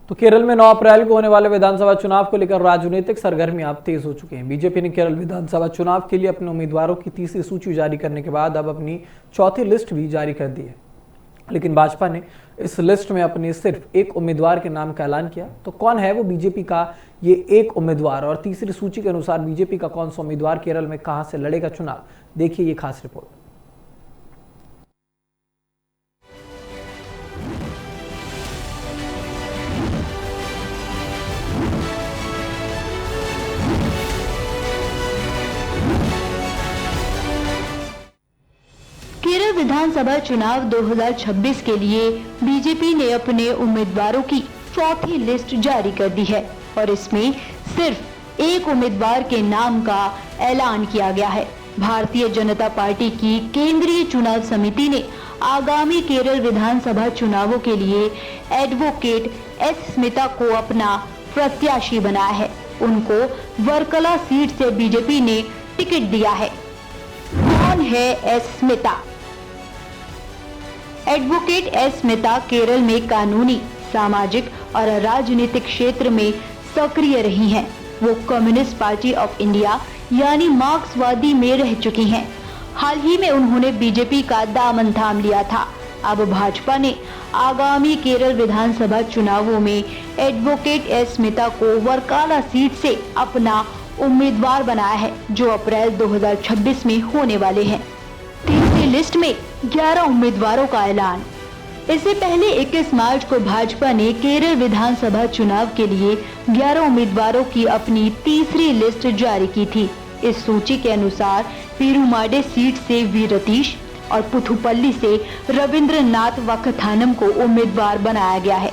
तो केरल में 9 अप्रैल को होने वाले विधानसभा चुनाव को लेकर राजनीतिक सरगर्मियां अब तेज हो चुके हैं। बीजेपी ने केरल विधानसभा चुनाव के लिए अपने उम्मीदवारों की तीसरी सूची जारी करने के बाद अब अपनी चौथी लिस्ट भी जारी कर दी है। लेकिन भाजपा ने इस लिस्ट में अपने सिर्फ एक उम्मीदवार के नाम का ऐलान किया। तो कौन है वो बीजेपी का ये एक उम्मीदवार, और तीसरी सूची के अनुसार बीजेपी का कौन सा उम्मीदवार केरल में कहां से लड़ेगा चुनाव, देखिए ये खास रिपोर्ट। केरल विधानसभा चुनाव 2026 के लिए बीजेपी ने अपने उम्मीदवारों की चौथी लिस्ट जारी कर दी है और इसमें सिर्फ एक उम्मीदवार के नाम का ऐलान किया गया है। भारतीय जनता पार्टी की केंद्रीय चुनाव समिति ने आगामी केरल विधानसभा चुनावों के लिए एडवोकेट एस स्मिता को अपना प्रत्याशी बनाया है। उनको वर्कला सीट से बीजेपी ने टिकट दिया है। कौन है S Smita? Advocate S Smita Kerala में कानूनी, सामाजिक और राजनीतिक क्षेत्र में सक्रिय रही हैं। वो कम्युनिस्ट पार्टी ऑफ इंडिया यानी मार्क्सवादी में रह चुकी हैं। हाल ही में उन्होंने बीजेपी का दामन थाम लिया था। अब भाजपा ने आगामी केरल विधानसभा चुनावों में एडवोकेट एस स्मिता को वर्काला सीट से अपना उम्मीदवार बनाया है, जो अप्रैल 2026 में होने वाले हैं। तीसरी लिस्ट में 11 उम्मीदवारों का ऐलान। इससे पहले 21 मार्च को भाजपा ने केरल विधानसभा चुनाव के लिए 11 उम्मीदवारों की अपनी तीसरी लिस्ट जारी की थी। इस सूची के अनुसार पेरुमाडे सीट से वी रतीश और पुथुपल्ली से रविंद्रनाथ वकथानम को उम्मीदवार बनाया गया है।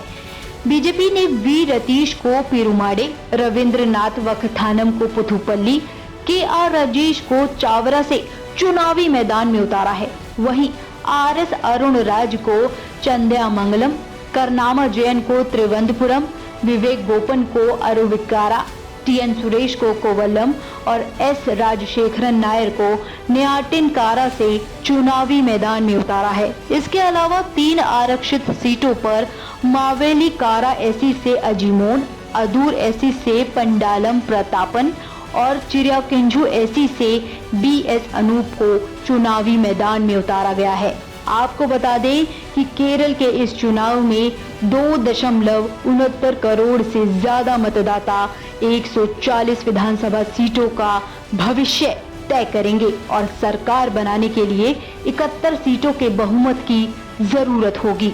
बीजेपी ने वी रतीश को पेरुमाडे, रविंद्रनाथ वकथानम को पुथुपल्ली, KR राजेश को चावरा से चुनावी मैदान में उतारा है। वहीं RS अरुण राज को चंद्यामंगलम, करनामा जयन को त्रिवेंद्रपुरम, विवेक गोपन को अरुविक्कारा, TN सुरेश को कोवलम और S राजशेखरन नायर को न्याटिनकारा से चुनावी मैदान में उतारा है। इसके अलावा 3 आरक्षित सीटों पर मावेली कारा एसी से अजीमोन, अदूर एसी से पंडालम प्रतापन और चिरियाकिंझू एसी से BS अनूप को चुनावी मैदान में उतारा गया है। आपको बता दें कि केरल के इस चुनाव में 2.69 करोड़ से ज्यादा मतदाता 140 विधानसभा सीटों का भविष्य तय करेंगे और सरकार बनाने के लिए 71 सीटों के बहुमत की जरूरत होगी।